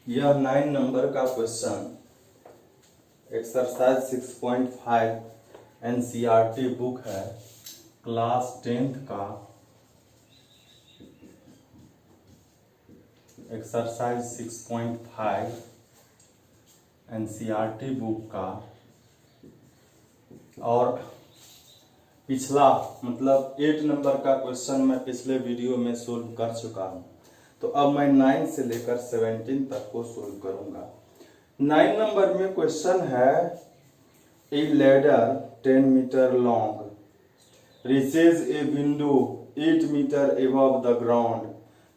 यह 9 नंबर का question exercise 6.5 NCERT book है, क्लास 10th का एक्सरसाइज 6.5 एनसीईआरटी बुक का। और पिछला मतलब 8 नंबर का क्वेश्चन मैं पिछले वीडियो में सोल्व कर चुका हूँ, तो अब मैं 9 से लेकर 17 तक को सोल्व करूंगा। 9 नंबर में क्वेश्चन है, a ladder 10 metre long reaches a window 8 metre above the ground.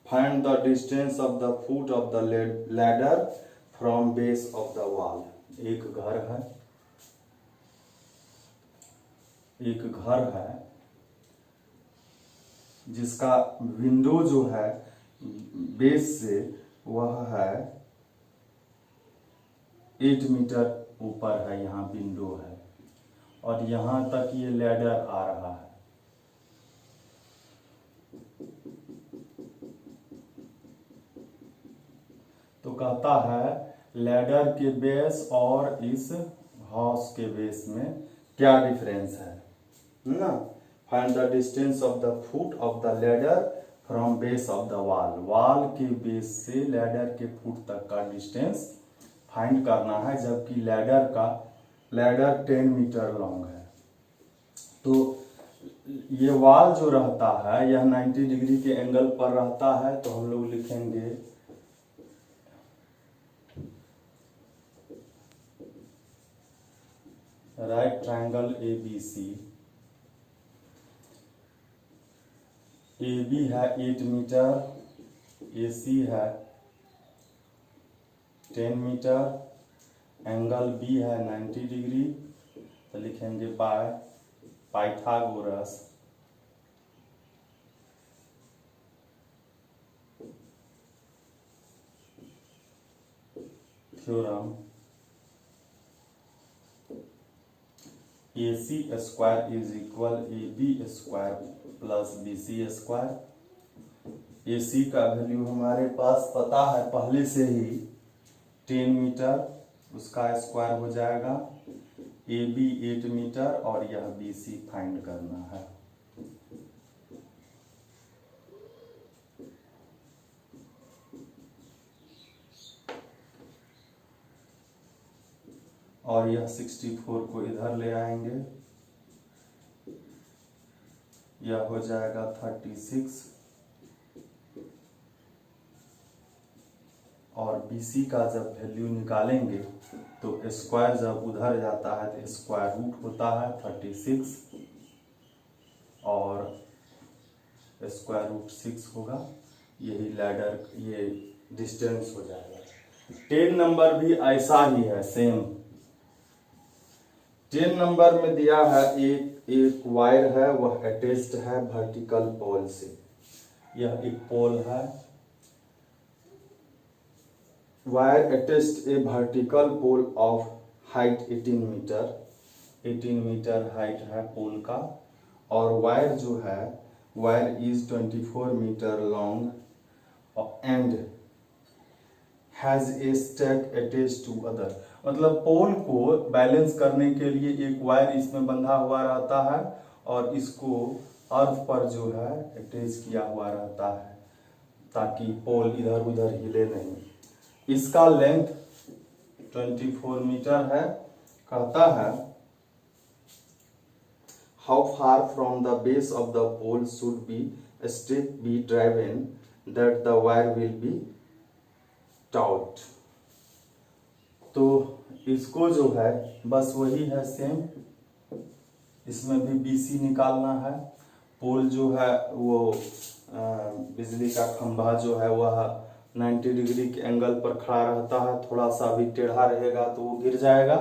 Find the distance of the foot of the ladder from base of the wall. एक घर है जिसका विंडो जो है बेस से वह है 8 मीटर ऊपर है, यहाँ विंडो है और यहाँ तक ये लैडर आ रहा है। तो कहता है लैडर के बेस और इस हाउस के बेस में क्या डिफरेंस है ना। Find the distance of the foot of the ladder from base of the wall. Wall के बेस से लैडर के फुट तक का डिस्टेंस फाइंड करना है, जबकि लैडर 10 मीटर लॉन्ग है। तो ये वॉल जो रहता है यह 90 डिग्री के एंगल पर रहता है, तो हम लोग लिखेंगे राइट ट्रायंगल ABC। AB है 8 मीटर, AC है 10 मीटर, एंगल B है 90 डिग्री, तो लिखेंगे by Pythagoras theorem AC square is equal AB square plus BC square. AC का वैल्यू हमारे पास पता है पहले से ही 10 मीटर, उसका स्क्वायर हो जाएगा। AB 8 मीटर और यह BC फाइंड करना है। और यह 64 को इधर ले आएंगे, यह हो जाएगा 36 और BC का जब वैल्यू निकालेंगे तो स्क्वायर जब उधर जाता है तो स्क्वायर रूट होता है 36 और स्क्वायर रूट 6 होगा। यही लैडर ये डिस्टेंस हो जाएगा। 10 नंबर भी ऐसा ही है, सेम। 10 नंबर में दिया है एक वायर है, वह अटैच्ड है वर्टिकल पोल से। यह एक पोल है, wire attached a vertical pole of height 18 metre. 18 metre height है पोल का, और वायर जो है wire is 24 metre long and has a stake attached to other. मतलब पोल को बैलेंस करने के लिए एक वायर इसमें बंधा हुआ रहता है और इसको अर्थ पर जो है अटैच किया हुआ रहता है, ताकि पोल इधर उधर हिले नहीं। इसका लेंथ 24 मीटर है। कहता है how far from the base of the pole should be stick be driven that the wire will be taut. तो इसको जो है बस वही है सेम, इसमें भी BC निकालना है। पोल जो है वो बिजली का खंभा जो है वह 90 डिग्री के एंगल पर खड़ा रहता है, थोड़ा सा भी टेढ़ा रहेगा तो वो गिर जाएगा,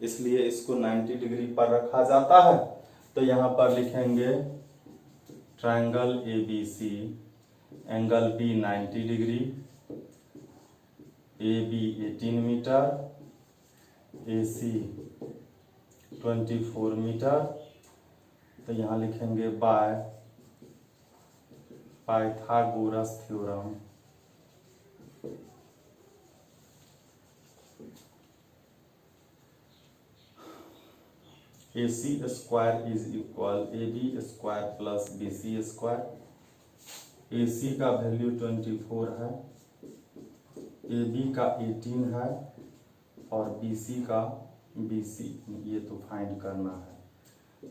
इसलिए इसको 90 डिग्री पर रखा जाता है। तो यहाँ पर लिखेंगे triangle ABC, angle B 90 degree, AB 18 metre, AC 24 metre. तो यहाँ लिखेंगे by Pythagoras theorem. AC square is equal AB square plus BC square. AC का वैल्यू 24 है, AB का 18 है और BC का ये तो फाइंड करना है।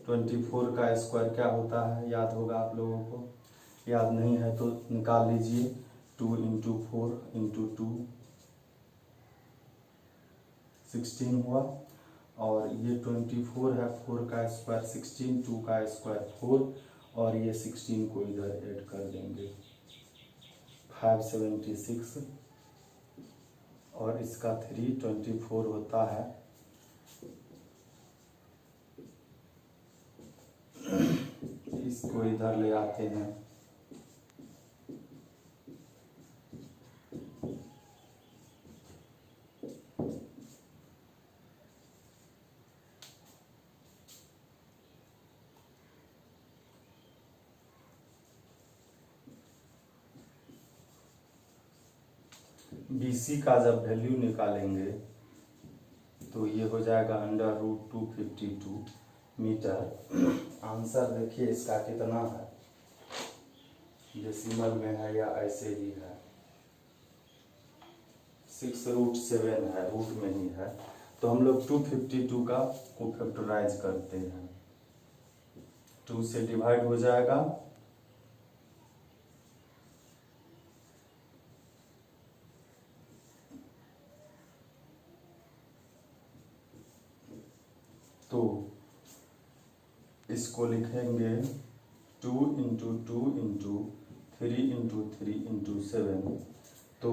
24 का स्क्वायर क्या होता है याद होगा आप लोगों को, याद नहीं है तो निकाल लीजिए। 2 इंटू 4 इंटू 2 16 हुआ, और ये 24 है, 4 का स्क्वायर 16, 2 का स्क्वायर 4, और ये 16 को इधर ऐड कर देंगे 576, और इसका 324 होता है। इसको इधर ले आते हैं, BC का जब वैल्यू निकालेंगे तो ये हो जाएगा √252 मीटर। आंसर देखिए इसका कितना है, डेसिमल में है या ऐसे ही है, 6√7 है, रूट में ही है। तो हम लोग 252 का को फैक्टराइज करते हैं, 2 से डिवाइड हो जाएगा, तो इसको लिखेंगे 2 इंटू 2 इंटू 3 इंटू 3 इंटू 7, तो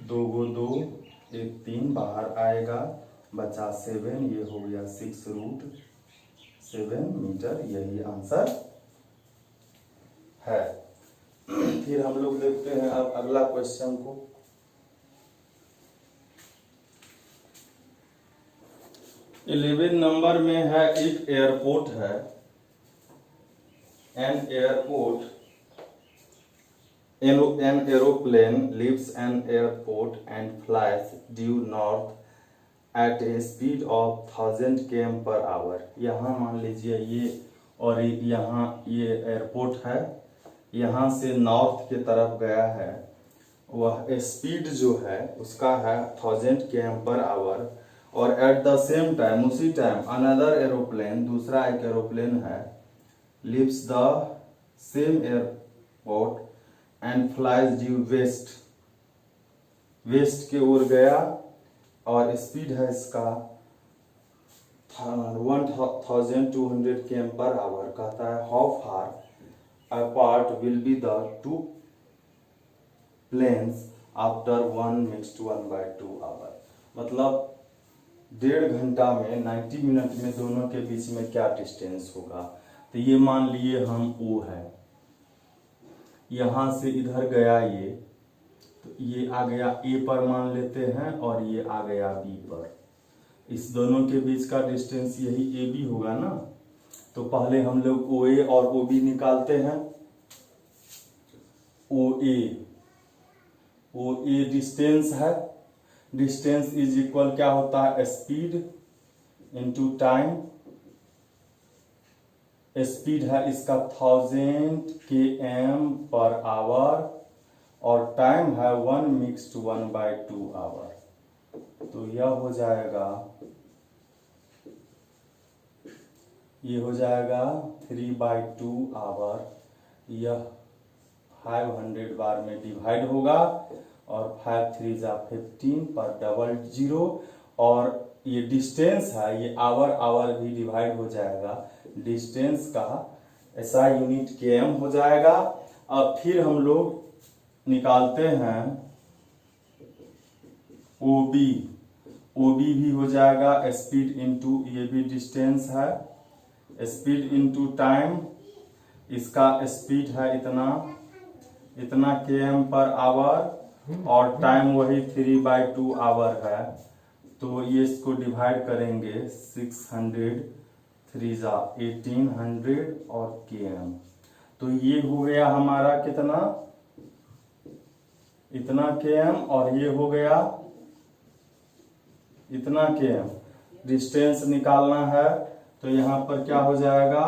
2 गो 2, 1 3 बाहर आएगा, बचा 7, ये हो गया 6√7 मीटर, यही आंसर है। फिर हम लोग देखते हैं अब अगला क्वेश्चन को। 11 नंबर में है, एक एयरपोर्ट है, an aeroplane leaves an airport and flies due north at a speed of 1000 km/h। यहाँ मान लीजिए ये, और यहाँ ये एयरपोर्ट है, यहाँ से नॉर्थ की तरफ गया है, वह स्पीड जो है उसका है 1000 km/h, और एट द सेम टाइम, उसी टाइम अनदर एरोप्लेन, दूसरा एक एरोप्लेन है, leaves the same airport and flies due west, west की ओर गया, और स्पीड है इसका 1200 km/h। कहता है how far apart will be the two planes after 1 mixed 1/2 hour. मतलब 1.5 घंटा में 90 मिनट में दोनों के बीच में क्या डिस्टेंस होगा। तो ये मान लिए हम O है, यहाँ से इधर गया ये, तो ये आ गया A पर मान लेते हैं, और ये आ गया B पर। इस दोनों के बीच का डिस्टेंस यही AB होगा ना। तो पहले हम लोग OA और OB निकालते हैं। OA डिस्टेंस है, डिस्टेंस इज इक्वल क्या होता है, स्पीड इंटू टाइम। स्पीड है इसका 1000 km/h, और टाइम है 1 mixed 1/2 आवर। तो यह हो जाएगा, ये हो जाएगा 3/2 आवर। यह 500 बार में डिवाइड होगा, और 5 3 जा 15 पर डबल 0, और ये डिस्टेंस है, ये आवर आवर भी डिवाइड हो जाएगा, डिस्टेंस का ऐसा यूनिट km हो जाएगा। अब फिर हम लोग निकालते हैं OB भी हो जाएगा, स्पीड इंटू, ये भी डिस्टेंस है, स्पीड इंटू टाइम। इसका स्पीड है इतना km/h, और टाइम वही 3/2 आवर है। तो ये इसको डिवाइड करेंगे, 600 3 जा 1800 और km। तो ये हो गया हमारा कितना, इतना km, और ये हो गया इतना km डिस्टेंस निकालना है। तो यहाँ पर क्या हो जाएगा,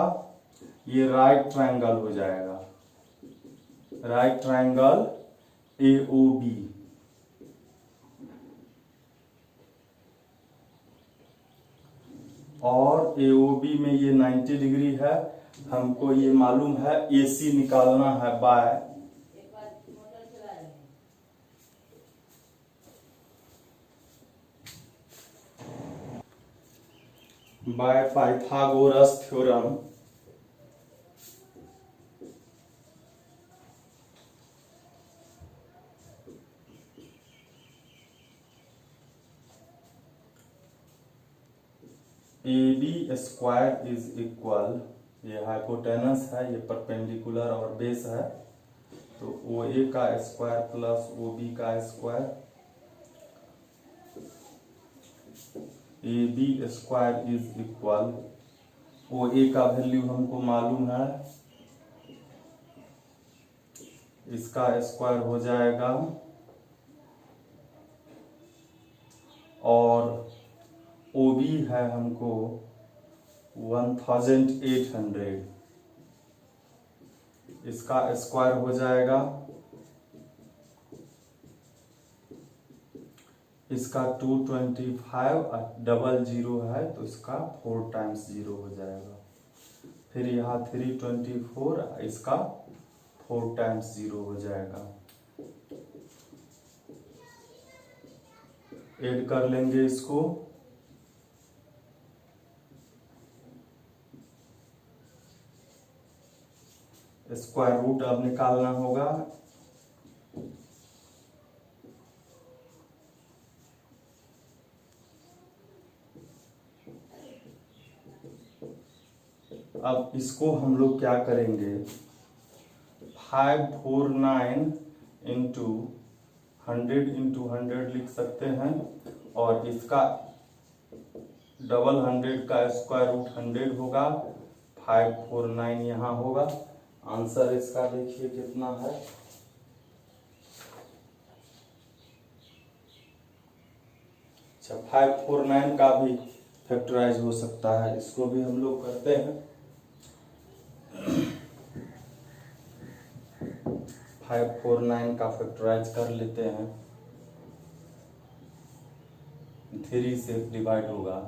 ये राइट ट्रायंगल हो जाएगा, राइट ट्रायंगल AOB। और AOB में ये 90 डिग्री है, हमको ये मालूम है AC निकालना है bye Pythagoras theorem. AB square is equal, ये हाइपोटेनस है, ये परपेंडिकुलर और बेस है, तो OA का स्क्वायर प्लस OB का square, AB square is equal, OA का वैल्यू हमको मालूम है, इसका स्क्वायर हो जाएगा, और OB है हमको 1800, इसका स्क्वायर हो जाएगा, इसका 225, डबल जीरो है तो इसका 4 टाइम्स 0 हो जाएगा, फिर यहाँ 324, इसका 4 टाइम्स 0 हो जाएगा। ऐड कर लेंगे इसको, स्क्वायर रूट अब निकालना होगा। अब इसको हम लोग क्या करेंगे, 549 इंटू 100 लिख सकते हैं, और इसका डबल 100 का स्क्वायर रूट 100 होगा, 549 यहाँ होगा। आंसर इसका देखिए कितना है, अच्छा 549 का भी फैक्टराइज हो सकता है, इसको भी हम लोग करते हैं। 549 का फैक्टराइज कर लेते हैं, 3 से डिवाइड होगा,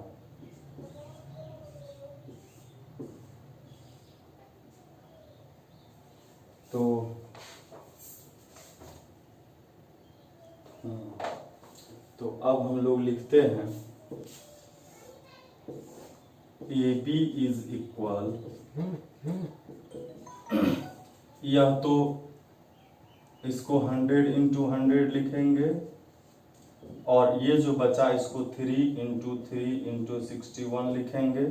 तो अब हम लोग लिखते हैं AB इज इक्वल, यह तो इसको 100 इंटू 100 लिखेंगे, और ये जो बचा इसको 3 इंटू 61 लिखेंगे।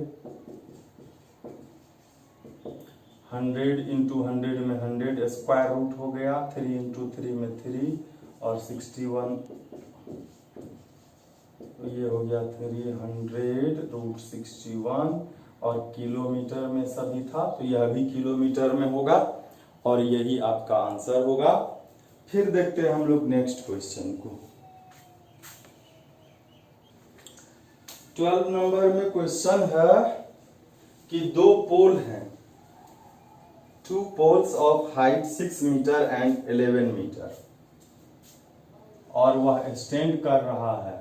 100 इंटू 100 में 100 स्क्वायर रूट हो गया, 3 इंटू 3 में 3, और 61 ये हो गया 300 रूट 61, और किलोमीटर में सभी था तो यह भी किलोमीटर में होगा, और यही आपका आंसर होगा। फिर देखते हैं हम लोग नेक्स्ट क्वेश्चन को। 12 नंबर में क्वेश्चन है कि 2 पोल हैं, 2 poles of height 6 metre and 11 metre, और वह स्टैंड कर रहा है,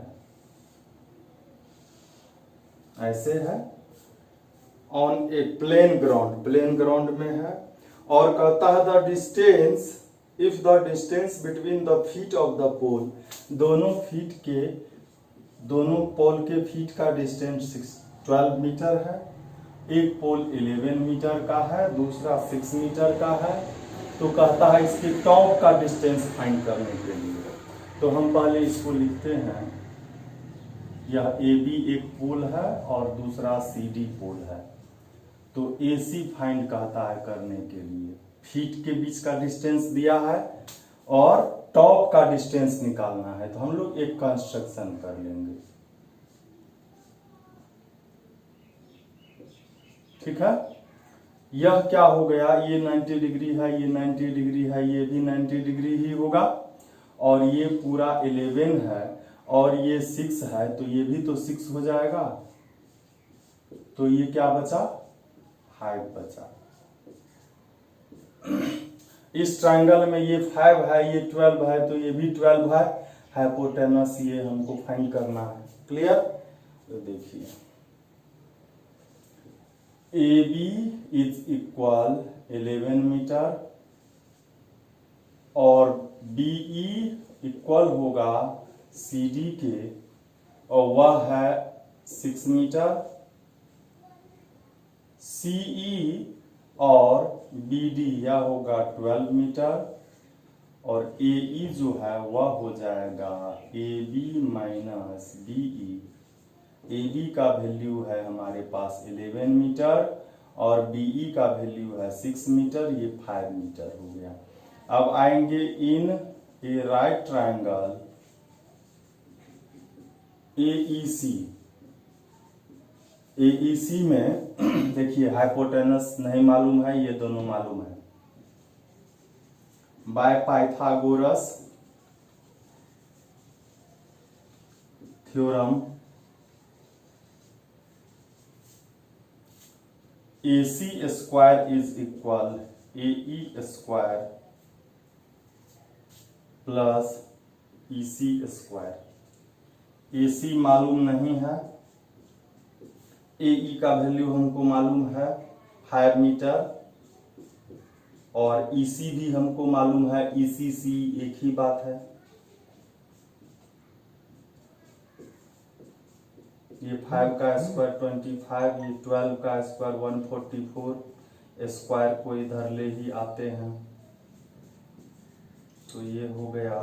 ऐसे है, ऑन ए प्लेन ग्राउंड में है, और कहता है the distance, if the distance between the feet of the pole, दोनों पोल के फीट का डिस्टेंस 12 मीटर है, एक पोल 11 मीटर का है, दूसरा 6 मीटर का है, तो कहता है इसके टॉप का डिस्टेंस फाइंड करने के लिए। तो हम पहले इसको लिखते हैं, यह AB एक पोल है और दूसरा CD पोल है, तो AC फाइंड कहता है करने के लिए, फीट के बीच का डिस्टेंस दिया है और टॉप का डिस्टेंस निकालना है। तो हम लोग एक कंस्ट्रक्शन कर लेंगे, ठीक है। यह क्या हो गया, ये 90 डिग्री है, ये 90 डिग्री है, ये भी 90 डिग्री ही होगा, और ये पूरा 11 है, और ये 6 है तो ये भी तो 6 हो जाएगा, तो ये क्या बचा, 5 बचा। इस ट्रायंगल में ये 5 है, ये 12 है, तो ये भी 12 है। हाइपोटेनस ये हमको फाइंड करना है। क्लियर? तो देखिए AB इज इक्वल 11 मीटर और BE इक्वल होगा CD के, और वह है 6 मीटर। CE और BD यह होगा 12 मीटर, और AE जो है वह हो जाएगा AB माइनस BE। AB का वैल्यू है हमारे पास 11 मीटर और BE का वैल्यू है 6 मीटर, ये 5 मीटर हो गया। अब आएंगे इन a right triangle AEC। AEC में देखिए हाइपोटेनस नहीं मालूम है, ये दोनों मालूम है। Bye Pythagoras theorem AC square is equal AE square plus EC square. AC मालूम नहीं है, AE का वैल्यू हमको मालूम है 5 मीटर, और EC भी हमको मालूम है, ECC एक ही बात है। ये 5 का स्क्वायर 25, ये 12 का स्क्वायर 144, स्क्वायर को इधर ले ही आते हैं, तो ये हो गया,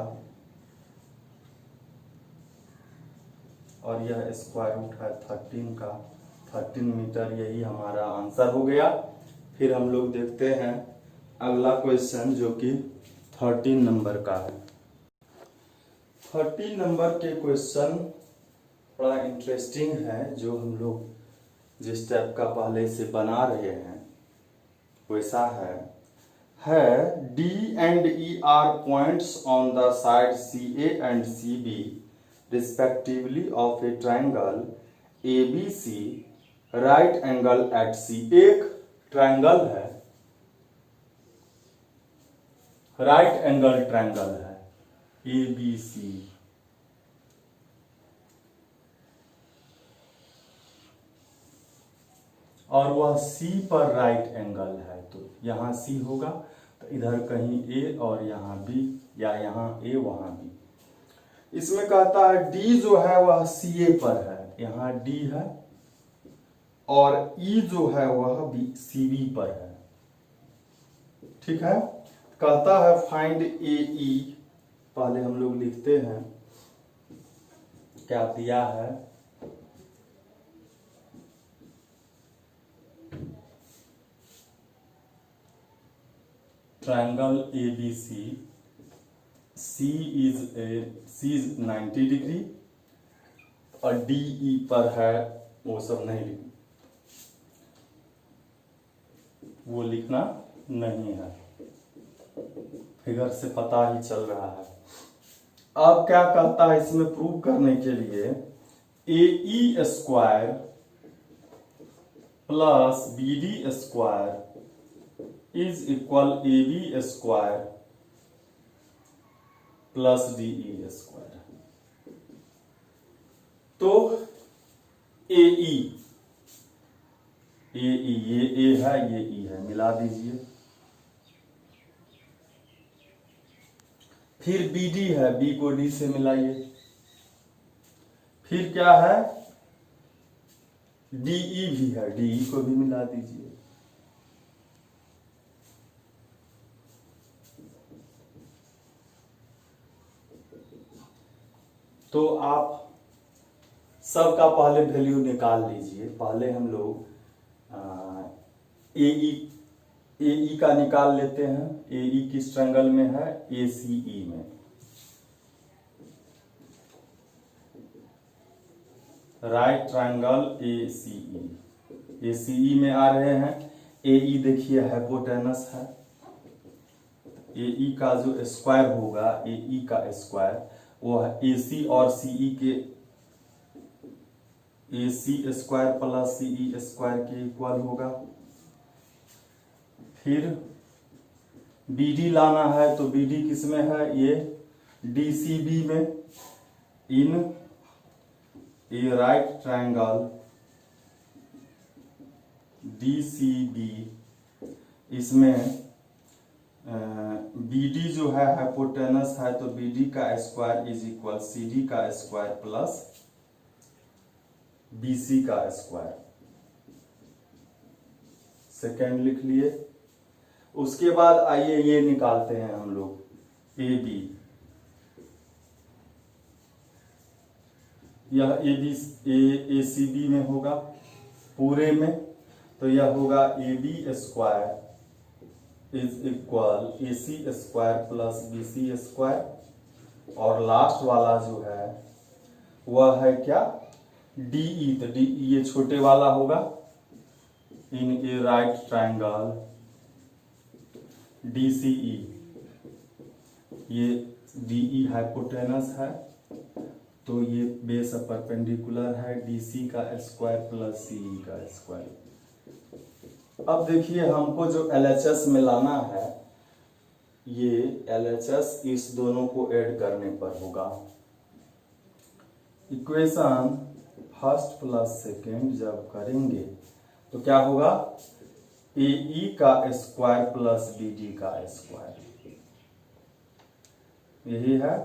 और यह स्क्वायर रूट है 13 का, 13 मीटर, यही हमारा आंसर हो गया। फिर हम लोग देखते हैं अगला क्वेश्चन जो कि 13 नंबर का है। 13 नंबर के क्वेश्चन बड़ा इंटरेस्टिंग है, जो हम लोग जिस टाइप का पहले से बना रहे हैं वैसा है D and E are points on the side CA and CB respectively of a triangle ABC, right angle at C। एक ट्रायंगल है, राइट एंगल ट्रायंगल है ABC, और वह C पर राइट एंगल है, तो यहाँ C होगा, तो इधर कहीं A और यहाँ B, या यहाँ A वहाँ B। इसमें कहता है D जो है वह CA पर है, यहाँ D है, और E जो है वह CB पर है। ठीक है, कहता है फाइंड AE। पहले हम लोग लिखते हैं क्या दिया है, triangle ABC, C is 90 degree और DE पर है, वो सब नहीं लिखना, वो लिखना नहीं है, फिगर से पता ही चल रहा है। अब क्या कहता है, इसमें प्रूव करने के लिए AE square plus BD square is equal AB square plus DE square. तो AE ये A है, ये E है, मिला दीजिए। फिर BD है, B को D से मिलाइए। फिर क्या है, DE भी है, DE को भी मिला दीजिए। तो आप सबका पहले वैल्यू निकाल लीजिए। पहले हम लोग AE का निकाल लेते हैं। AE किस ट्रायंगल में है, ACE में। राइट ट्रायंगल ACE में आ रहे हैं। AE देखिए हाइपोटेनस है, AE का जो स्क्वायर होगा, AE का स्क्वायर वो है AC और CE के AC square plus CE square के इक्वल होगा। फिर BD लाना है तो BD किस में है, ये DCB में, इन ए राइट ट्रायंगल DCB, इसमें BD जो है हाइपोटेनस है तो BD का स्क्वायर इज इक्वल CD का स्क्वायर प्लस BC का स्क्वायर। सेकेंड लिख लिए। उसके बाद आइए ये निकालते हैं हम लोग AB। यह ACB में होगा पूरे में, तो यह होगा AB square is equal AC square plus BC square. और लास्ट वाला जो है वह है क्या, DE, तो DE ये छोटे वाला होगा, इन ए राइट ट्रायंगल DCE, ये DE हाइपोटेनस है तो ये बेस परपेंडिकुलर है, DC का स्क्वायर प्लस CE का स्क्वायर। अब देखिए हमको जो LHS में लाना है, ये LHS इस दोनों को ऐड करने पर होगा। इक्वेशन फर्स्ट प्लस सेकेंड जब करेंगे तो क्या होगा, AE का स्क्वायर प्लस BD का स्क्वायर, यही है।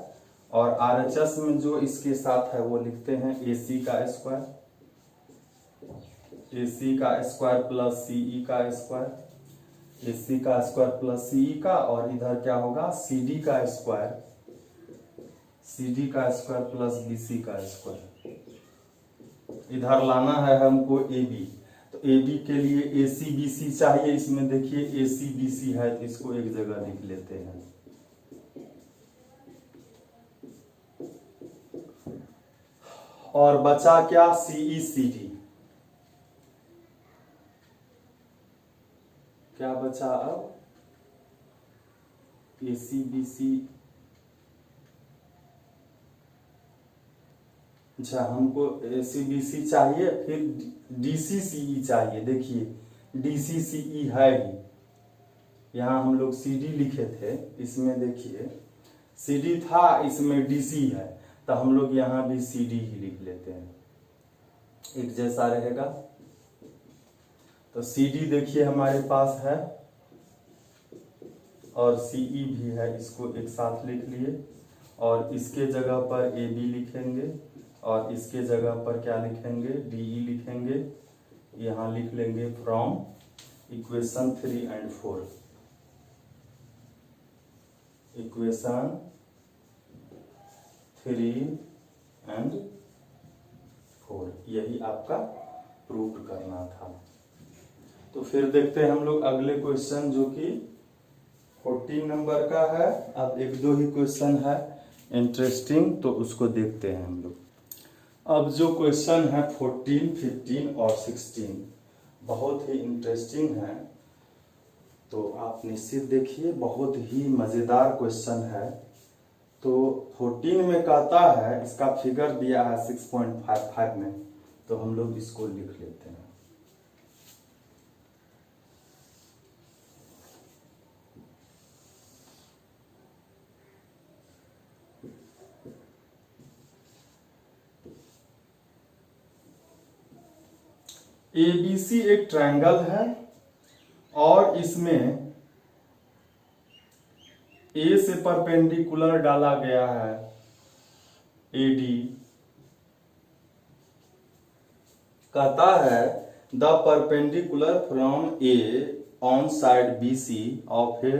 और RHS में जो इसके साथ है वो लिखते हैं AC का स्क्वायर, AC का स्क्वायर प्लस CE का स्क्वायर, AC का स्क्वायर प्लस CE का, और इधर क्या होगा CD का स्क्वायर, CD का स्क्वायर प्लस BC का स्क्वायर। इधर लाना है हमको AB, तो AB के लिए AC BC चाहिए। इसमें देखिए AC BC है तो इसको एक जगह लिख लेते हैं। और बचा क्या, CE CD, क्या बचा अब, AC BC। अच्छा हमको AC BC चाहिए, फिर DC CE चाहिए। देखिए DC CE है ही, यहाँ हम लोग CD लिखे थे, इसमें देखिए CD था, इसमें DC है, तो हम लोग यहाँ भी CD ही लिख लेते हैं, एक जैसा रहेगा। तो CD देखिए हमारे पास है और CE भी है, इसको एक साथ लिख लिए। और इसके जगह पर AB लिखेंगे और इसके जगह पर क्या लिखेंगे, DE लिखेंगे। यहाँ लिख लेंगे from equation 3 and 4, equation 3 and 4, यही आपका प्रूव करना था। तो फिर देखते हैं हम लोग अगले क्वेश्चन जो कि 14 नंबर का है। अब एक दो ही क्वेश्चन है इंटरेस्टिंग, तो उसको देखते हैं हम लोग। अब जो क्वेश्चन है 14, 15 और 16 बहुत ही इंटरेस्टिंग है, तो आप निश्चित देखिए, बहुत ही मज़ेदार क्वेश्चन है। तो 14 में कहता है, इसका फिगर दिया है 6.55 में, तो हम लोग इसको लिख लेते हैं। ABC एक ट्रायंगल है और इसमें A से परपेंडिकुलर डाला गया है AD। कहता है the perpendicular from A on side BC of a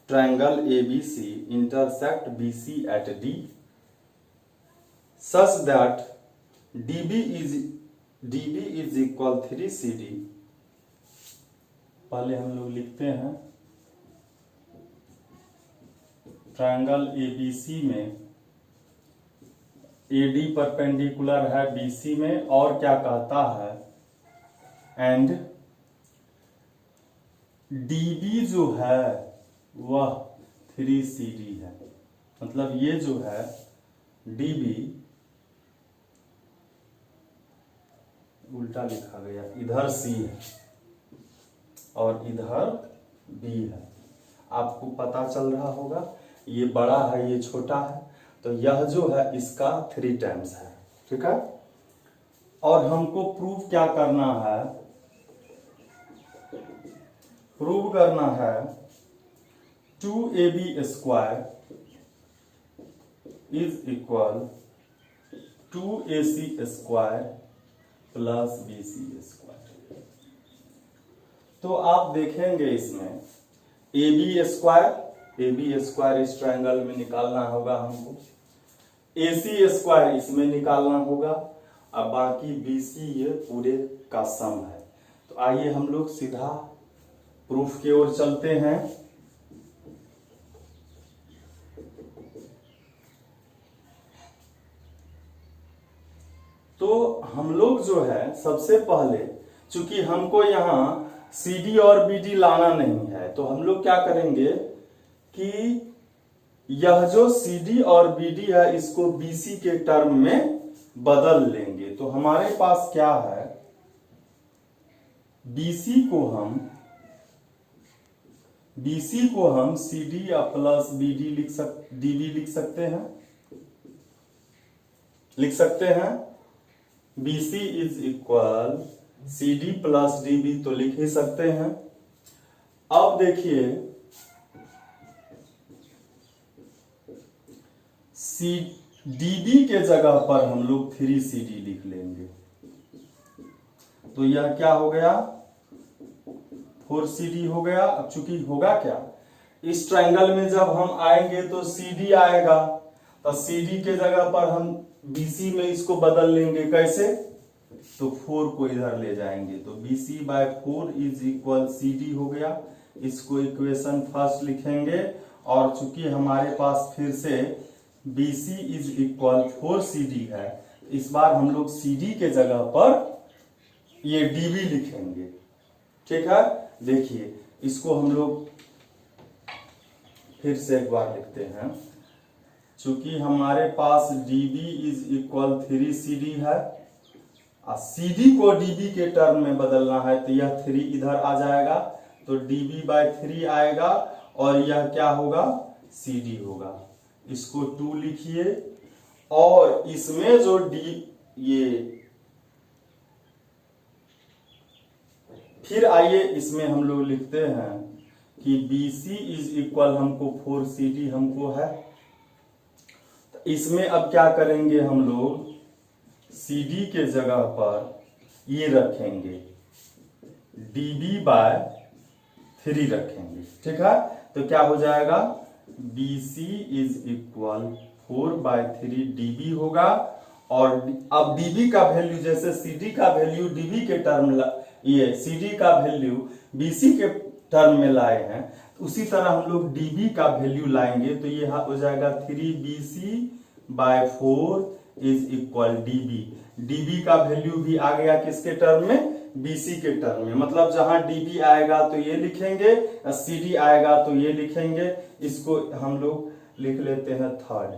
triangle ABC intersect BC at D such that DB is equal 3CD। पहले हम लोग लिखते हैं ट्रायंगल ABC में AD परपेंडिकुलर है BC में, और क्या कहता है, एंड DB जो है वह 3CD है। मतलब ये जो है DB, उल्टा लिखा गया, इधर C है और इधर B है। आपको पता चल रहा होगा, ये बड़ा है ये छोटा है, तो यह जो है इसका 3 टाइम्स है। ठीक है, और हमको प्रूव क्या करना है, प्रूव करना है 2AB square is equal 2AC square plus BC square. तो आप देखेंगे इसमें AB स्क्वायर इस ट्रायंगल में निकालना होगा हमको, AC स्क्वायर इसमें निकालना होगा, अब बाकी BC ये पूरे का सम है। तो आइए हम लोग सीधा प्रूफ की ओर चलते हैं। तो हम लोग जो है सबसे पहले, चूंकि हमको यहाँ CD और BD लाना नहीं है, तो हम लोग क्या करेंगे कि यह जो CD और BD है इसको BC के टर्म में बदल लेंगे। तो हमारे पास क्या है, BC को हम CD प्लस BD DB लिख सकते हैं। BC is equal CD plus DB तो लिख ही सकते हैं। अब देखिए DB के जगह पर हम लोग 3CD लिख लेंगे, तो यह क्या हो गया, 4CD हो गया। अब चूंकि होगा क्या, इस ट्रायंगल में जब हम आएंगे तो CD आएगा, तो CD के जगह पर हम BC में इसको बदल लेंगे। कैसे, तो 4 को इधर ले जाएंगे, तो BC/4 इज इक्वल CD हो गया। इसको इक्वेशन फर्स्ट लिखेंगे, और चूंकि हमारे पास फिर से BC इज इक्वल 4CD है, इस बार हम लोग CD के जगह पर ये DB लिखेंगे। ठीक है, देखिए इसको हम लोग फिर से एक बार लिखते हैं। चूंकि हमारे पास DB इज इक्वल 3CD है, और CD को DB के टर्म में बदलना है, तो यह 3 इधर आ जाएगा, तो DB/3 आएगा, और यह क्या होगा, CD होगा। इसको 2 लिखिए, और इसमें जो ये फिर आइए इसमें हम लोग लिखते हैं कि BC इज इक्वल हमको 4CD हमको है। तो इसमें अब क्या करेंगे, हम लोग CD के जगह पर ये रखेंगे, DB/3 रखेंगे। ठीक है, तो क्या हो जाएगा, BC इज इक्वल 4/3 DB होगा, और अब DB का वैल्यू, जैसे CD का वैल्यू DB के टर्म, ये CD का वैल्यू BC के टर्म में लाए हैं, उसी तरह हम लोग DB का वैल्यू लाएंगे, तो ये हो जाएगा 3BC/4 is equal DB। DB का वैल्यू भी आ गया किसके टर्म में, BC के टर्म में। मतलब जहां DB आएगा तो ये लिखेंगे, CD आएगा तो ये लिखेंगे। इसको हम लोग लिख लेते हैं थर्ड।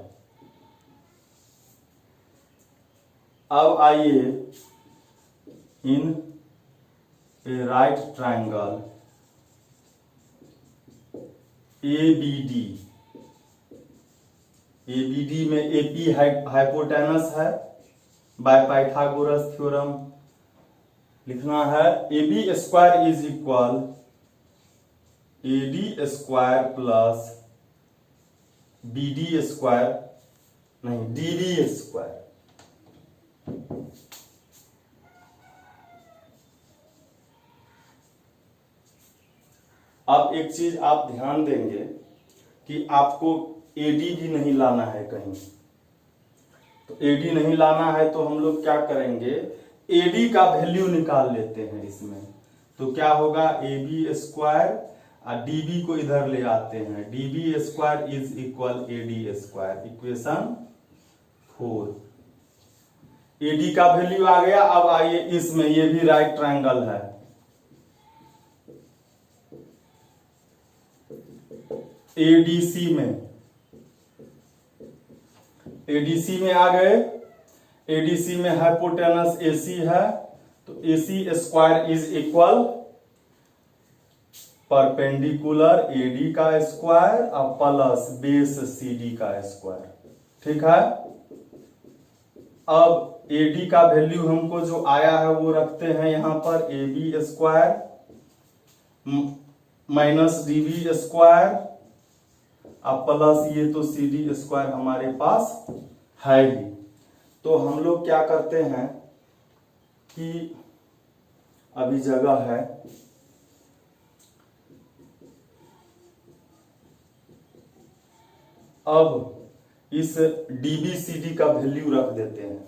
अब आइए, इन ए राइट ट्रायंगल ABD में AP हाइपोटेनस है, बाय पाइथागोरस थ्योरम लिखना है। AB square is equal AD square plus BD square, नहीं DB स्क्वायर। अब एक चीज आप ध्यान देंगे कि आपको AD भी नहीं लाना है कहीं, तो AD नहीं लाना है तो हम लोग क्या करेंगे, AD का वैल्यू निकाल लेते हैं इसमें। तो क्या होगा, AB स्क्वायर और DB को इधर ले आते हैं, DB square is equal AD square, equation 4। AD का वैल्यू आ गया। अब आइए इसमें, ये भी राइट ट्रायंगल है, ADC में एडीसी में आ गए। एडीसी में हाइपोटेनस एसी है, तो AC square is equal perpendicular AD का स्क्वायर और प्लस बेस सीडी का स्क्वायर। ठीक है। अब एडी का वैल्यू हमको जो आया है वो रखते हैं यहां पर, A B square minus DB square अब प्लस ये तो सी डी स्क्वायर हमारे पास है ही। तो हम लोग क्या करते हैं कि अभी जगह है, अब इस डीबीसीडी का वैल्यू रख देते हैं,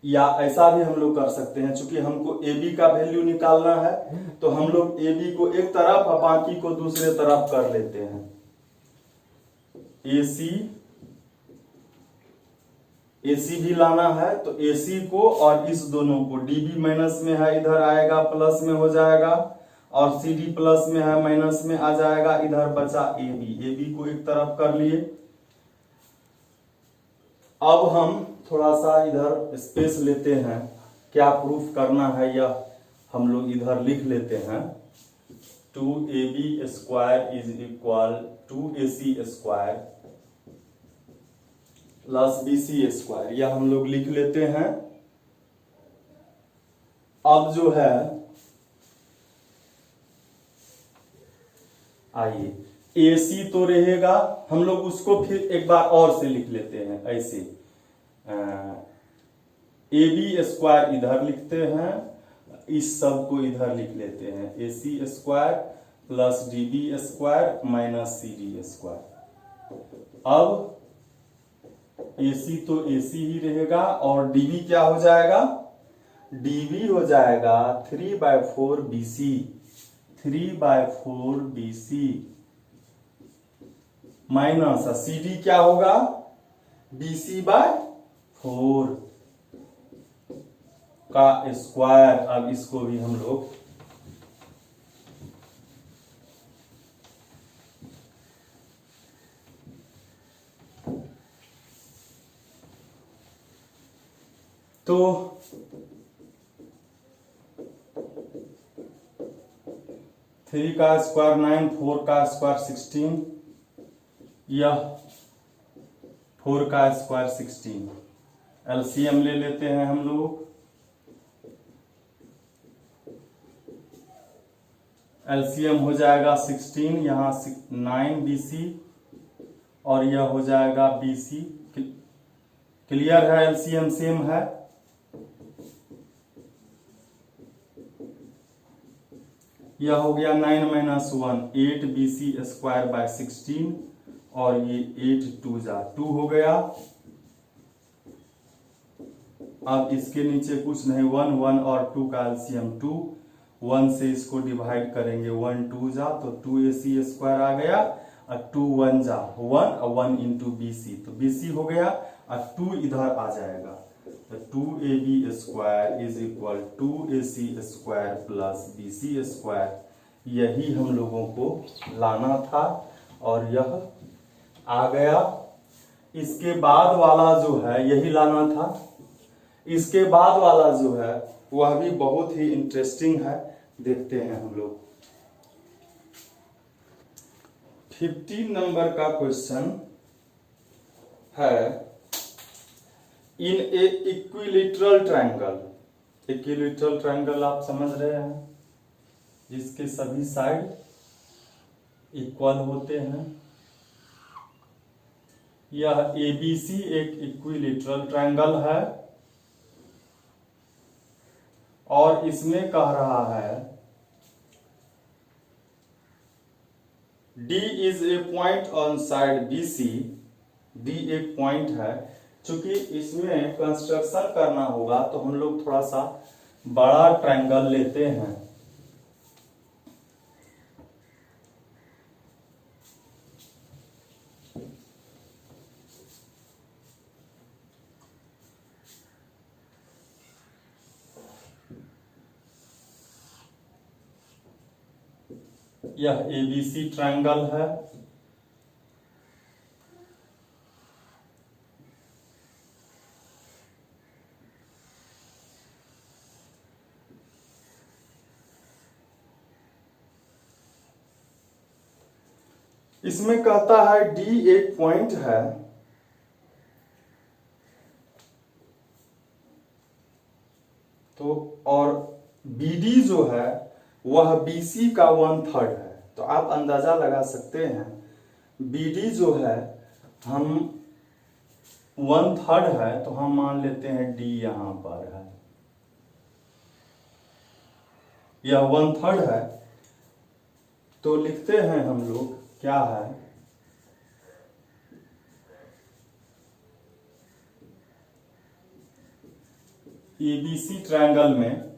या ऐसा भी हम लोग कर सकते हैं, चूंकि हमको ए बी का वैल्यू निकालना है तो हम लोग ए बी को एक तरफ और बाकी को दूसरे तरफ कर लेते हैं। एसी भी लाना है तो एसी को और इस दोनों को, डीबी माइनस में है इधर आएगा प्लस में हो जाएगा, और सी डी प्लस में है माइनस में आ जाएगा, इधर बचा ए बी को एक तरफ कर लिए। अब हम थोड़ा सा इधर स्पेस लेते हैं, क्या प्रूफ करना है या हम लोग इधर लिख लेते हैं, 2ab square is equal 2ac square plus bc square, यह हम लोग लिख लेते हैं। अब जो है आइए AC तो रहेगा, हम लोग उसको फिर एक बार और से लिख लेते हैं ऐसे, AB स्क्वायर इधर लिखते हैं, इस सब को इधर लिख लेते हैं, AC square plus DB square minus CD square. अब AC तो AC ही रहेगा और DB क्या हो जाएगा, DB हो जाएगा 3/4 BC, 3/4 BC माइनस CD क्या होगा, BC/4 का स्क्वायर। अब इसको भी हम लोग तो 3 का स्क्वायर 9, 4 का स्क्वायर 16, यह 4 का स्क्वायर 16। एलसीएम ले लेते हैं हम लोग, एलसीएम हो जाएगा 16, यहां 9 BC और यह हो जाएगा BC। क्लियर है, एलसीएम सेम है। यह हो गया 9 माइनस 1 8 BC स्क्वायर बाय 16 और ये 8 2 जा 2 हो गया। अब इसके नीचे कुछ नहीं, 1 1 और 2 का एलसीएम 2, 1 से इसको डिवाइड करेंगे, 1 2 जा तो 2AC स्क्वायर आ गया, और 2 1 जा 1 और 1 इंटू BC, तो BC हो गया और 2 इधर आ जाएगा, तो 2AB square is equal 2AC square plus BC square. यही हम लोगों को लाना था और यह आ गया। इसके बाद वाला जो है यही लाना था। इसके बाद वाला जो है वह भी बहुत ही इंटरेस्टिंग है, देखते हैं हम लोग। 15 नंबर का क्वेश्चन है, इन ए इक्विलेटरल ट्रायंगल, इक्विलेटरल ट्रायंगल आप समझ रहे हैं, जिसके सभी साइड इक्वल होते हैं। यह ABC एक इक्विलेटरल ट्रायंगल है और इसमें कह रहा है D is a point on side BC, D एक पॉइंट है। चूंकि इसमें कंस्ट्रक्शन करना होगा तो हम लोग थोड़ा सा बड़ा ट्रायंगल लेते हैं। यह ABC ट्रायंगल है इसमें कहता है डी एक पॉइंट है, तो और बीडी जो है वह बीसी का 1/3 है। तो आप अंदाजा लगा सकते हैं बीडी जो है हम 1/3 है, तो हम मान लेते हैं डी यहां पर है, यह 1/3 है। तो लिखते हैं हम लोग क्या है, एबीसी ट्रायंगल में,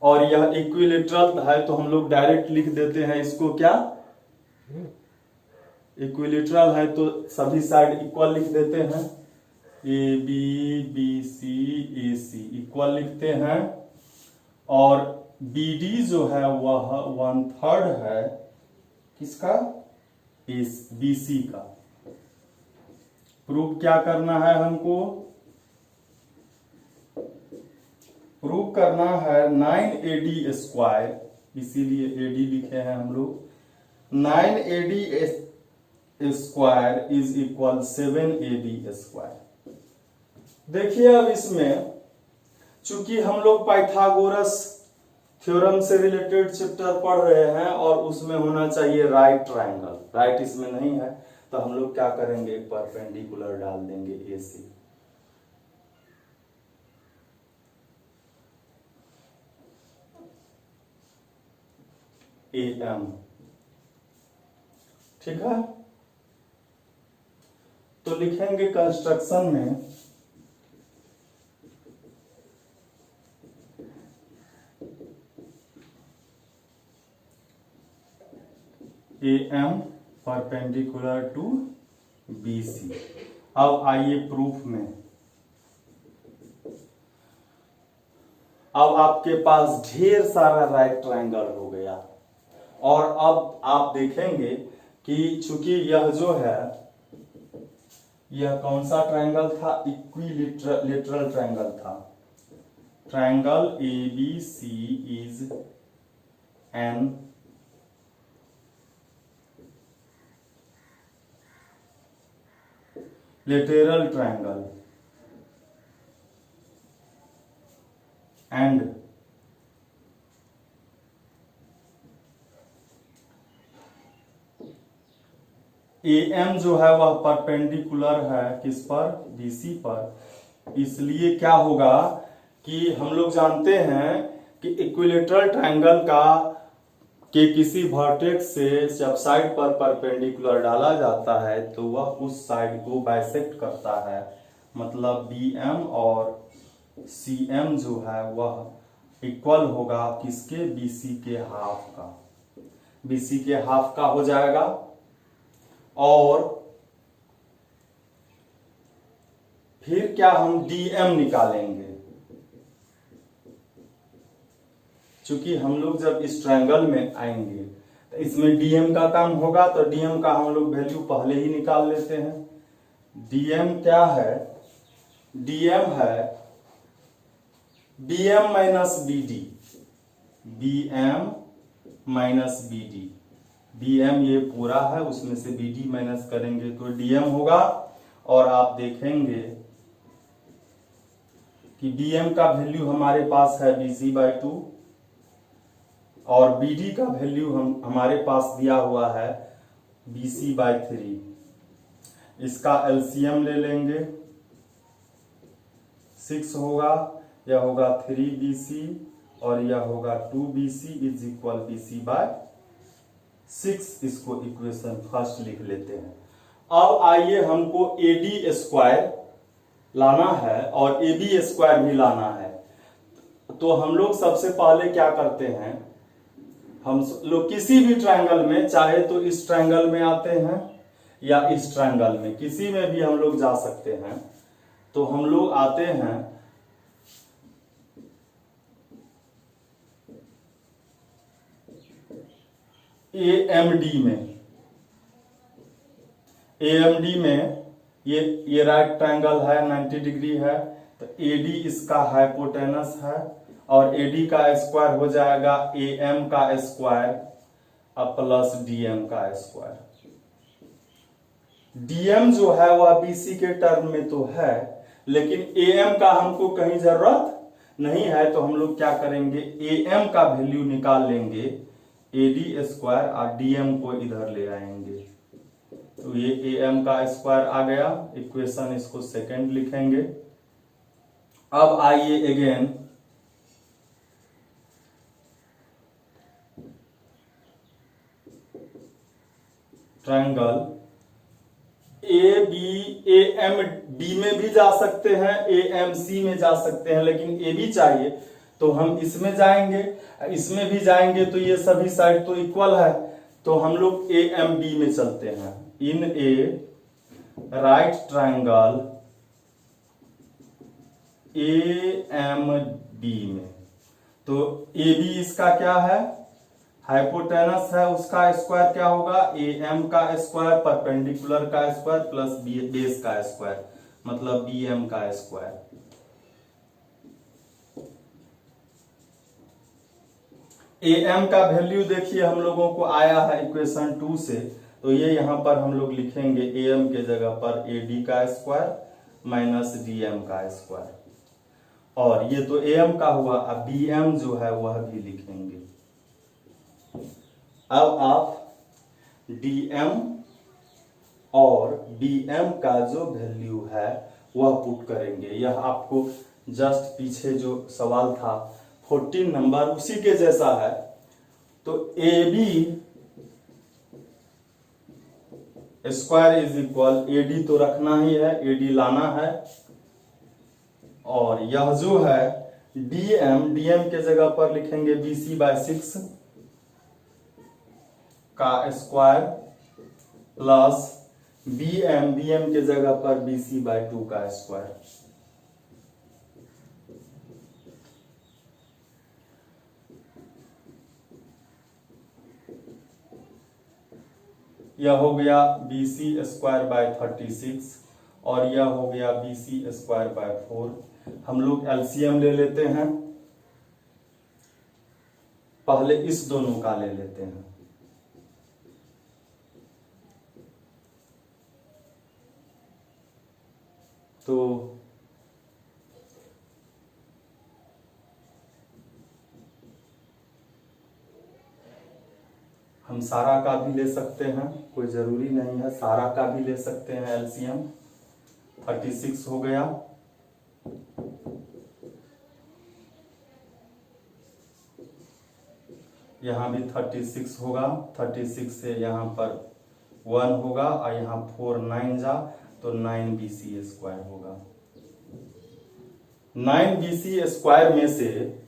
और यह इक्विलेटरल है तो हम लोग डायरेक्ट लिख देते हैं इसको क्या, इक्विलेटरल है तो सभी साइड इक्वल लिख देते हैं, A B B C A C equal लिखते हैं। और बी डी जो है वह 1/3 है किसका, बी सी का। प्रूफ क्या करना है हमको, प्रूफ करना है 9AD², इसीलिए AD लिखे हैं हम लोग, 9AD² इज इक्वल 7AB²। देखिए अब इसमें चूंकि हम लोग पाइथागोरस थ्योरम से रिलेटेड चैप्टर पढ़ रहे हैं और उसमें होना चाहिए राइट ट्रायंगल, राइट इसमें नहीं है, तो हम लोग क्या करेंगे, परपेंडिकुलर डाल देंगे AC। AM ठीक है। तो लिखेंगे कंस्ट्रक्शन में AM परपेंडिकुलर टू BC। अब आइए प्रूफ में, अब आपके पास ढेर सारा राइट ट्रायंगल हो गया, और अब आप देखेंगे कि चूंकि यह जो है यह कौन सा ट्रायंगल था, इक्विलेटरल ट्रायंगल था। Triangle ABC is an lateral triangle and AM जो है वह परपेंडिकुलर है किस पर, BC पर। इसलिए क्या होगा कि हम लोग जानते हैं कि इक्विलेटरल ट्रायंगल का कि किसी वर्टेक्स से जब साइड पर परपेंडिकुलर डाला जाता है तो वह उस साइड को बाइसेक्ट करता है, मतलब BM और CM जो है वह इक्वल होगा किसके, BC के हाफ का, BC के हाफ का हो जाएगा। और फिर क्या हम DM निकालेंगे, चूंकि हम लोग जब इस ट्रायंगल में आएंगे तो इसमें DM का काम होगा, तो DM का हम लोग वैल्यू पहले ही निकाल लेते हैं। DM क्या है, DM है BM minus BD, BM minus BD, BM ये पूरा है उसमें से BD माइनस करेंगे तो DM होगा। और आप देखेंगे कि BM का वैल्यू हमारे पास है BC/2 और BD का वैल्यू हमारे पास दिया हुआ है BC/3। इसका LCM ले लेंगे, 6 होगा, यह होगा 3BC और यह होगा 2BC इज इक्वल BC/6। इसको इक्वेशन फर्स्ट लिख लेते हैं। अब आइए हमको AD² लाना है और AB² भी लाना है। तो हम लोग सबसे पहले क्या करते हैं, हम लोग किसी भी ट्रायंगल में, चाहे तो इस ट्रायंगल में आते हैं या इस ट्रायंगल में, किसी में भी हम लोग जा सकते हैं। तो हम लोग आते हैं AMD में। AMD में ये राइट ट्रायंगल है, 90 डिग्री है, तो AD इसका हाइपोटेनस है और AD का स्क्वायर हो जाएगा AM का स्क्वायर अब प्लस DM का स्क्वायर। डीएम जो है वह बीसी के टर्म में तो है, लेकिन एएम का हमको कहीं जरूरत नहीं है, तो हम लोग क्या करेंगे, एएम का वैल्यू निकाल लेंगे, एडी स्क्वायर, और डीएम को इधर ले आएंगे, तो ये एएम का स्क्वायर आ गया। इक्वेशन इसको सेकंड लिखेंगे। अब आइए again triangle A B, A M B में भी जा सकते हैं, ए एम सी में जा सकते हैं, लेकिन ए बी चाहिए तो हम इसमें जाएंगे, इसमें भी जाएंगे, तो ये सभी साइड तो इक्वल है, तो हम लोग ए एम बी में चलते हैं। In a right triangle A M B में, तो ए बी इसका क्या है, हाइपोटेनस है, उसका स्क्वायर क्या होगा, ए एम का स्क्वायर, परपेंडिकुलर का स्क्वायर प्लस बेस का स्क्वायर, मतलब बी एम का स्क्वायर। ए एम का वैल्यू देखिए हम लोगों को आया है इक्वेशन 2 से, तो ये यहां पर हम लोग लिखेंगे ए एम के जगह पर ए डी का स्क्वायर माइनस डी एम का स्क्वायर, और ये तो ए एम का हुआ, अब बी एम जो है वह भी लिखेंगे। अब आप dm और bm का जो वैल्यू है वह पुट करेंगे। यह आपको जस्ट पीछे जो सवाल था 14 नंबर उसी के जैसा है। तो ab square is equal, AD तो रखना ही है, एडी लाना है, और यह जो है डीएम के जगह पर लिखेंगे BC/6 का स्क्वायर प्लस बीएम के जगह पर BC/2 का स्क्वायर। यह हो गया BC²/36 और यह हो गया BC²/4। हम लोग एलसीएम ले लेते हैं, पहले इस दोनों का ले लेते हैं। तो हम सारा का भी ले सकते हैं, कोई जरूरी नहीं है, सारा का भी ले सकते हैं एलसीएम। 36 हो गया, यहां भी 36 होगा, 36 से यहां पर 1 होगा और यहां 4 9 जा तो 9BC² होगा। 9BC² में से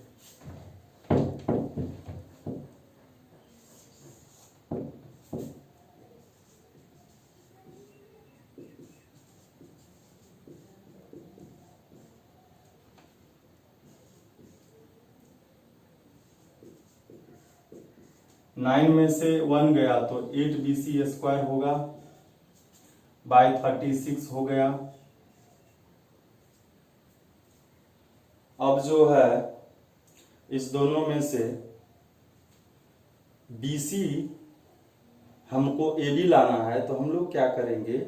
नाइन में से 1 गया तो 8BC² होगा, बाय 36 हो गया। अब जो है इस दोनों में से BC हमको AB लाना है, तो हम लोग क्या करेंगे,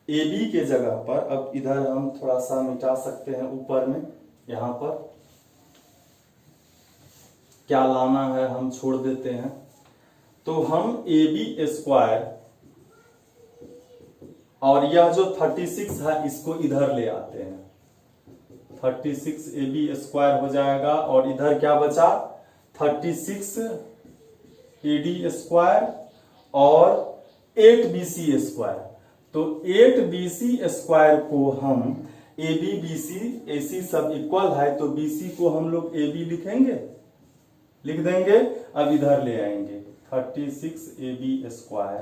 AB के जगह पर, अब इधर हम थोड़ा सा मिटा सकते हैं, ऊपर में यहां पर क्या लाना है हम छोड़ देते हैं, तो हम AB² और यह जो 36 है इसको इधर ले आते हैं, 36 AB² हो जाएगा, और इधर क्या बचा 36 AD² और 8BC²। तो 8BC² को हम AB BC AC सब इक्वल है, तो BC को हम लोग AB लिख देंगे। अब इधर ले आएंगे 36 AB²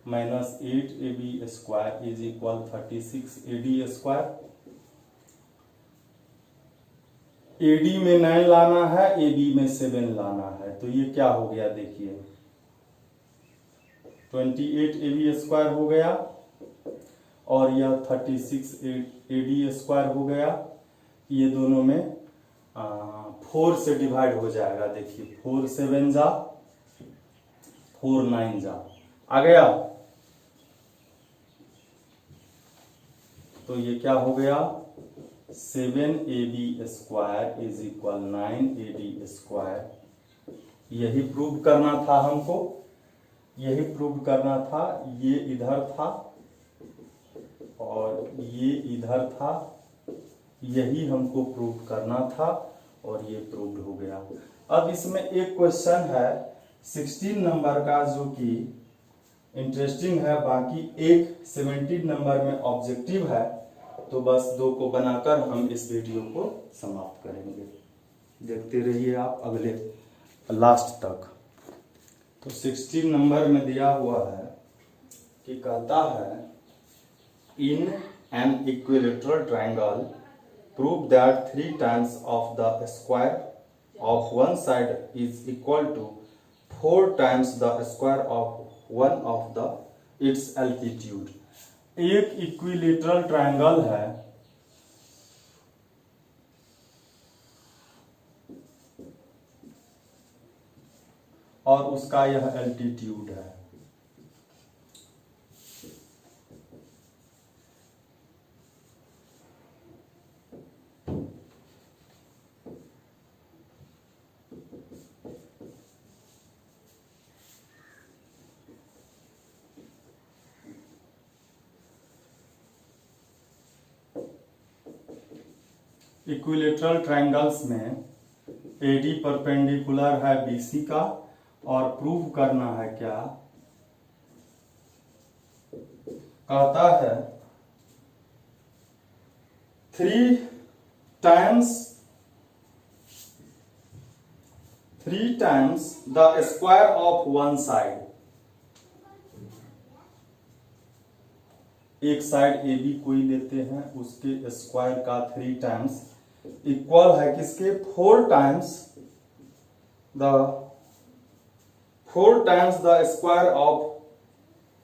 minus 8AB² is equal 36 AD²। AD में 9 लाना है, AB में 7 लाना है, तो ये क्या हो गया देखिए 28 AB² हो गया, और यह 36 AD² हो गया। ये दोनों में 4 से डिवाइड हो जाएगा, देखिए 4 7 जा 4 9 जा आ गया। तो ये क्या हो गया, 7ab square is equal 9ad square. यही प्रूव करना था हमको, यही प्रूव करना था। ये इधर था और ये इधर था, यही हमको प्रूव करना था और ये प्रूव हो गया। अब इसमें एक क्वेश्चन है 16 नंबर का जो कि इंटरेस्टिंग है, बाकी एक 17 नंबर में ऑब्जेक्टिव है। तो बस दो को बनाकर हम इस वीडियो को समाप्त करेंगे। देखते रहिए आप अगले लास्ट तक। तो 16 नंबर में दिया हुआ है कि कहता है in an equilateral triangle prove that 3 times of the square of one side is equal to 4 times the square of one of the its altitude. एक इक्विलेटरल ट्रायंगल है, और उसका यह एल्टीट्यूड है। इक्विलेटरल ट्रायंगल्स में एडी परपेंडिकुलर है BC का, और प्रूव करना है क्या, कहता है 3 times the square of one side. एक साइड ए बी कोई लेते हैं, उसके स्क्वायर का 3 times इक्वल है किसके, 4 times the square of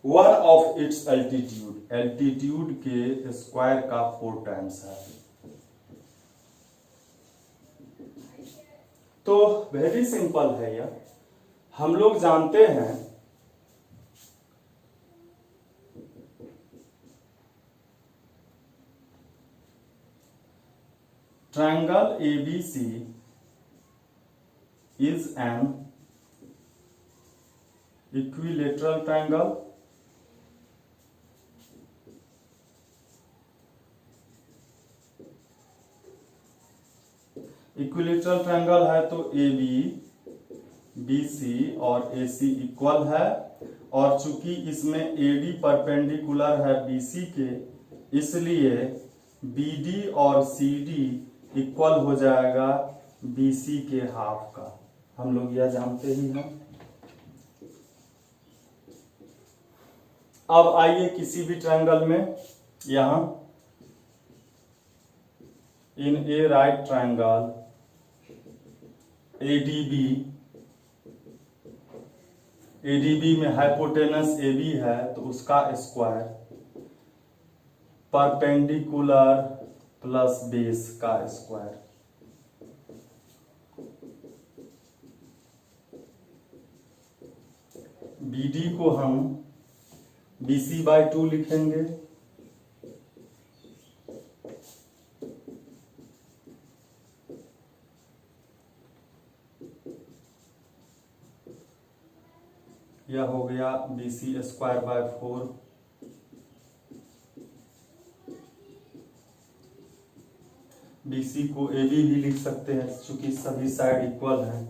one of its altitude. Altitude के स्क्वायर का 4 times है। तो वेरी सिंपल है यह। हम लोग जानते हैं triangle ABC is an equilateral triangle equilateral triangle है तो ए बी बी सी और ए सी इक्वल है, और चूंकि इसमें एडी परपेंडिकुलर है बीसी के, इसलिए बीडी और सीडी इक्वल हो जाएगा बीसी के हाफ का। हम लोग यह जानते ही हैं। अब आइए किसी भी ट्रायंगल में, यहां इन a right triangle ADB, ADB में हाइपोटेनस ए बी है तो उसका स्क्वायर परपेंडिकुलर प्लस बेस का स्क्वायर। बीडी को हम BC/2 लिखेंगे, यह हो गया BC²/4। BC को AB भी लिख सकते हैं चूंकि सभी साइड इक्वल हैं।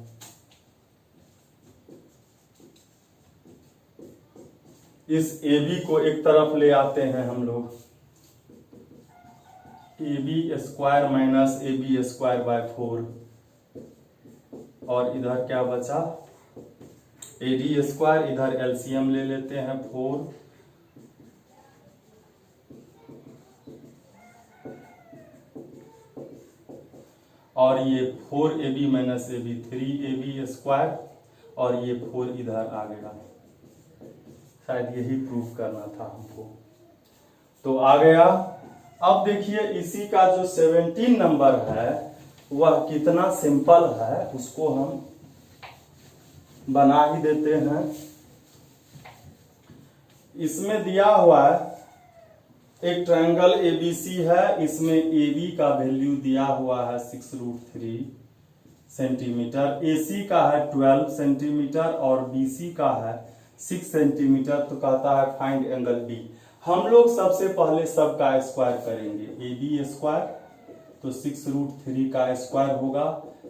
इस AB को एक तरफ ले आते हैं हम लोग, AB² माइनस AB²/4, और इधर क्या बचा, AD²। इधर एलसीएम ले लेते हैं 4, और ये 4AB माइनस AB 3AB², और ये 4 इधर आ गया। शायद यही प्रूफ करना था हमको, तो आ गया। अब देखिए इसी का जो 17 नंबर है वह कितना सिंपल है, उसको हम बना ही देते हैं। इसमें दिया हुआ है एक ट्रायंगल एबीसी है, इसमें AB का वैल्यू दिया हुआ है 6√3 सेंटीमीटर, AC का है 12 सेंटीमीटर और BC का है 6 सेंटीमीटर। तो कहता है फाइंड एंगल B। हम लोग सबसे पहले सबका स्क्वायर करेंगे, AB स्क्वायर, तो 6√3 का स्क्वायर होगा,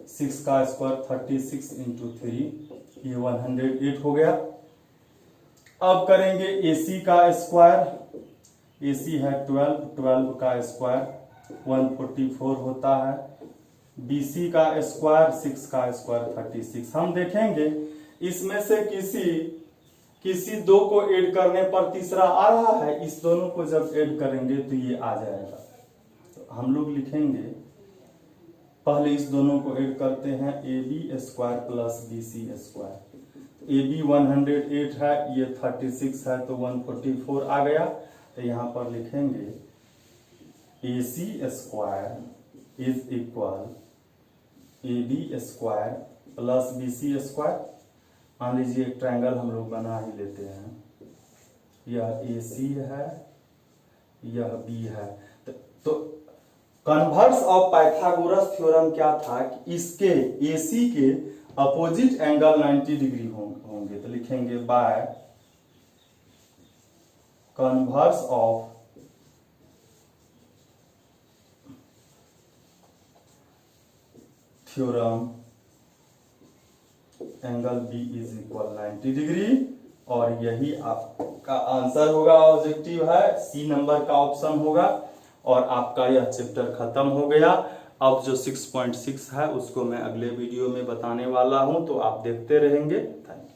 6 का स्क्वायर 36 इंटू 3, ये 108 हो गया। अब करेंगे AC का स्क्वायर, AC है 12, 12 का स्क्वायर 144 होता है, BC का स्क्वायर 6 का स्क्वायर 36। हम देखेंगे इसमें से किसी दो को ऐड करने पर तीसरा आ रहा है, इस दोनों को जब ऐड करेंगे तो ये आ जाएगा। तो हम लोग लिखेंगे, पहले इस दोनों को ऐड करते हैं, AB square plus BC square. AB 108 है, ये 36 है, तो 144 आ गया। तो यहाँ पर लिखेंगे AC square is equal AB square plus BC square. मान लीजिए एक ट्रायंगल हम लोग बना ही लेते हैं, यह AC है, यह B है। तो कन्वर्स ऑफ पाइथागोरस थ्योरम क्या था कि इसके AC के अपोजिट एंगल 90 डिग्री होंगे। तो लिखेंगे by converse of theorem angle B is equal 90 degree, और यही आपका आंसर होगा। ऑब्जेक्टिव है, C नंबर का ऑप्शन होगा, और आपका यह चैप्टर खत्म हो गया। अब जो 6.6 है उसको मैं अगले वीडियो में बताने वाला हूं, तो आप देखते रहेंगे। Thank you.